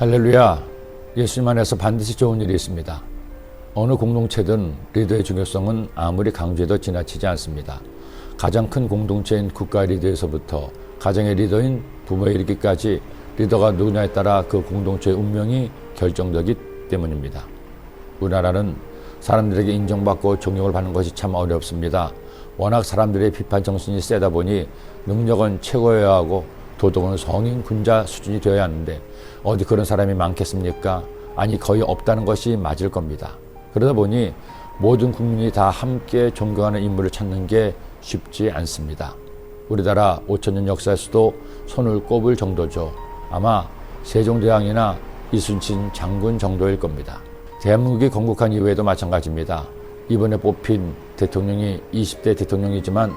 할렐루야. 예수님 안에서 반드시 좋은 일이 있습니다. 어느 공동체든 리더의 중요성은 아무리 강조해도 지나치지 않습니다. 가장 큰 공동체인 국가 리더에서부터 가정의 리더인 부모에 이르기까지 리더가 누구냐에 따라 그 공동체의 운명이 결정되기 때문입니다. 우리나라는 사람들에게 인정받고 존경을 받는 것이 참 어렵습니다. 워낙 사람들의 비판 정신이 세다 보니 능력은 최고여야 하고 도덕은 성인 군자 수준이 되어야 하는데 어디 그런 사람이 많겠습니까? 아니 거의 없다는 것이 맞을 겁니다. 그러다 보니 모든 국민이 다 함께 존경하는 인물을 찾는 게 쉽지 않습니다. 우리나라 5천년 역사에서도 손을 꼽을 정도죠. 아마 세종대왕이나 이순신 장군 정도일 겁니다. 대한민국이 건국한 이후에도 마찬가지입니다. 이번에 뽑힌 대통령이 20대 대통령이지만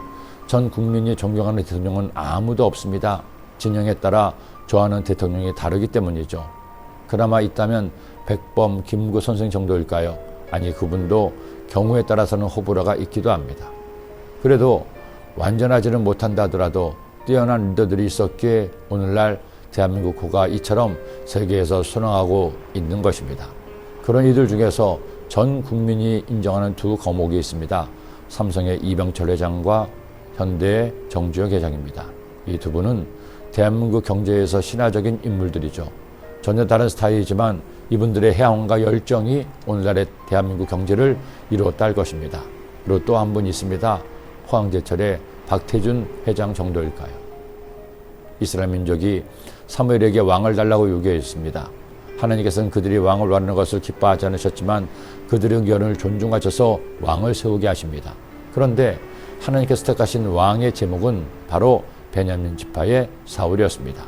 전 국민이 존경하는 대통령은 아무도 없습니다. 진영에 따라 좋아하는 대통령이 다르기 때문이죠. 그나마 있다면 백범, 김구 선생 정도일까요? 아니 그분도 경우에 따라서는 호불호가 있기도 합니다. 그래도 완전하지는 못한다 하더라도 뛰어난 리더들이 있었기에 오늘날 대한민국 호가 이처럼 세계에서 순항하고 있는 것입니다. 그런 이들 중에서 전 국민이 인정하는 두 거목이 있습니다. 삼성의 이병철 회장과 현대의 정주영 회장입니다. 이 두 분은 대한민국 경제에서 신화적인 인물들이죠. 전혀 다른 스타일이지만 이분들의 해양과 열정이 오늘날의 대한민국 경제를 이루었다 할 것입니다. 그리고 또 한 분 있습니다. 포항제철의 박태준 회장 정도일까요? 이스라엘 민족이 사무엘에게 왕을 달라고 요구했습니다. 하나님께서는 그들이 왕을 원하는 것을 기뻐하지 않으셨지만 그들의 의견을 존중하셔서 왕을 세우게 하십니다. 그런데 하나님께서 택하신 왕의 제목은 바로 베냐민 지파의 사울이었습니다.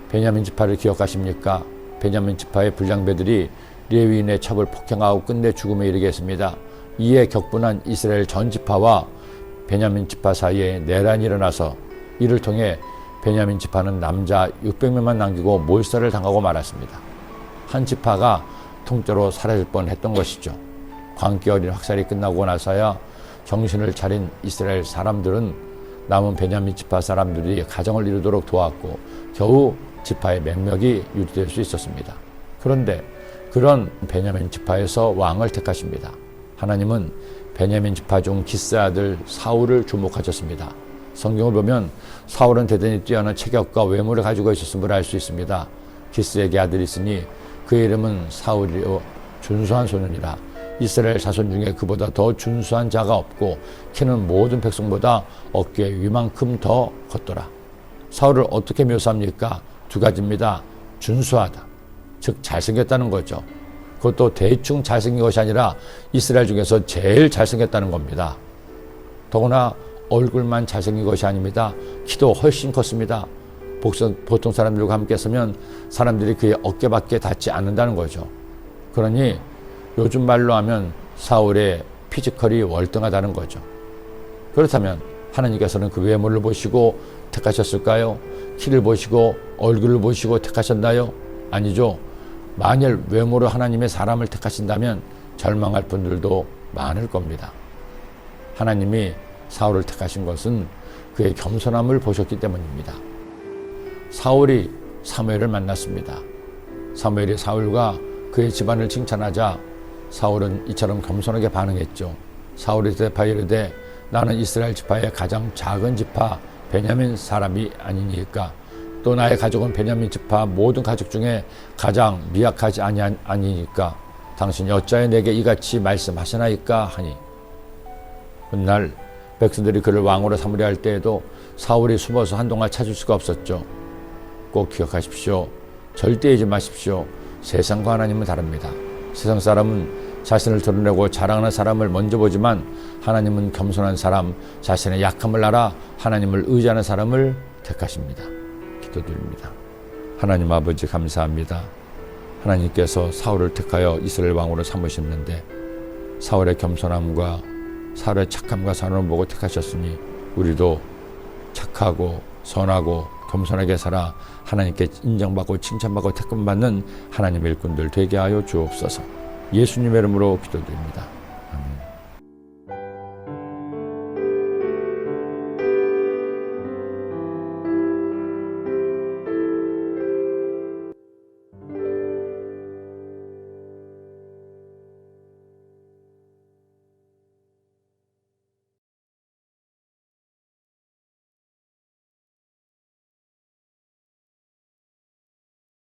베냐민 지파를 기억하십니까? 베냐민 지파의 불량배들이 레위인의 첩을 폭행하고 끝내 죽음에 이르게 했습니다. 이에 격분한 이스라엘 전 지파와 베냐민 지파 사이에 내란이 일어나서 이를 통해 베냐민 지파는 남자 600명만 남기고 몰살을 당하고 말았습니다. 한 지파가 통째로 사라질 뻔했던 것이죠. 광기 어린 학살이 끝나고 나서야 정신을 차린 이스라엘 사람들은 남은 베냐민 지파 사람들이 가정을 이루도록 도왔고 겨우 지파의 맹력이 유지될 수 있었습니다. 그런데 그런 베냐민 지파에서 왕을 택하십니다. 하나님은 베냐민 지파 중 기스 아들 사울을 주목하셨습니다. 성경을 보면 사울은 대단히 뛰어난 체격과 외모를 가지고 있었음을 알 수 있습니다. 기스에게 아들이 있으니 그의 이름은 사울이요 준수한 소년이라. 이스라엘 자손 중에 그보다 더 준수한 자가 없고 키는 모든 백성보다 어깨 위만큼 더 컸더라. 사울을 어떻게 묘사합니까? 두 가지입니다. 준수하다. 즉 잘생겼다는 거죠. 그것도 대충 잘생긴 것이 아니라 이스라엘 중에서 제일 잘생겼다는 겁니다. 더구나 얼굴만 잘생긴 것이 아닙니다. 키도 훨씬 컸습니다. 보통 사람들과 함께 서면 사람들이 그의 어깨밖에 닿지 않는다는 거죠. 그러니 요즘 말로 하면 사울의 피지컬이 월등하다는 거죠. 그렇다면 하나님께서는 그 외모를 보시고 택하셨을까요? 키를 보시고 얼굴을 보시고 택하셨나요? 아니죠. 만일 외모로 하나님의 사람을 택하신다면 절망할 분들도 많을 겁니다. 하나님이 사울을 택하신 것은 그의 겸손함을 보셨기 때문입니다. 사울이 사무엘을 만났습니다. 사무엘이 사울과 그의 집안을 칭찬하자 사울은 이처럼 겸손하게 반응했죠. 사울이 대답하여 이르되 나는 이스라엘 지파의 가장 작은 지파 베냐민 사람이 아니니까 또 나의 가족은 베냐민 지파 모든 가족 중에 가장 미약하지 아니니까 당신이 어찌하여 내게 이같이 말씀하시나이까 하니 훗날 백성들이 그를 왕으로 삼으려 할 때에도 사울이 숨어서 한동안 찾을 수가 없었죠. 꼭 기억하십시오. 절대 잊지 마십시오. 세상과 하나님은 다릅니다. 세상 사람은 자신을 드러내고 자랑하는 사람을 먼저 보지만 하나님은 겸손한 사람, 자신의 약함을 알아 하나님을 의지하는 사람을 택하십니다. 기도드립니다. 하나님 아버지 감사합니다. 하나님께서 사울을 택하여 이스라엘 왕으로 삼으셨는데 사울의 겸손함과 사울의 착함과 선함을 보고 택하셨으니 우리도 착하고 선하고 겸손하게 살아 하나님께 인정받고 칭찬받고 택함받는 하나님의 일꾼들 되게 하여 주옵소서. 예수님의 이름으로 기도드립니다.